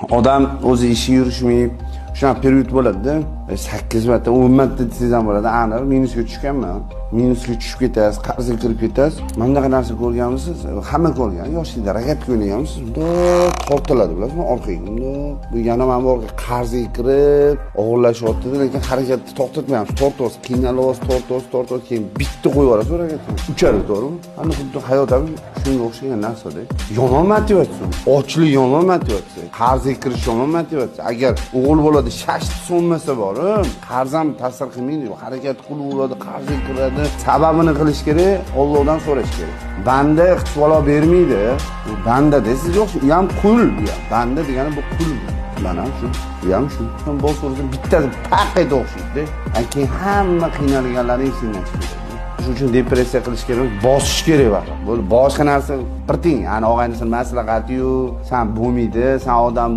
Odam o'zi ishi yurishmayib, shunaqa period bo'ladi-da. 8 marta, 10 marta desangiz ham bo'ladi. Aniq minusga tushganman. Minusga tushib ketasiz, qarzga kirib ketasiz. Mana bunaqa narsa ko'rganmisiz? Hamma ko'rgan. Yoshlikda ragat o'ynaganmisiz? Bundoq tortiladi, bilasizmi? Orqaga bundoq. Bu yana mana bu qarzga kirib, og'irlashyapti, lekin harakatni to'xtatmayapsiz. Tortasiz, qiynalyapsiz, tortasiz, keyin bitta qo'yib yuborasiz ragatni. Uchadi, to'g'rimi? Ana xuddi hayot ham shunga o'xshagan narsa-da. Yomon motivatsiya. Ochlik yomon motivatsiya. Qarzga kirish yomon motivatsiya. Agar o'g'il bo'ladi, shashti so'nmasa borim, qarz ham ta'sir qilmaydi. Harakat qilib bo'ladi, qarzga kiradi. Sababini qilish kerak, Allohdan so'rash kerak. Banda iqtibolo bermaydi. Banda desiz yo'q, u ham qul bu. Banda degani bu qul. Mana shu, bu ham shu. Bu so'rasa bittasi paqqayda o'xshaydi. Keyin hamma qiynalganlar esimdan chiqadi. Shuning uchun depressiya qilish kerak, bosish kerak bari. Bu boshqa narsa birting, ana og'aynisini maslahati-yu, sen bo'lmaydi, sen odam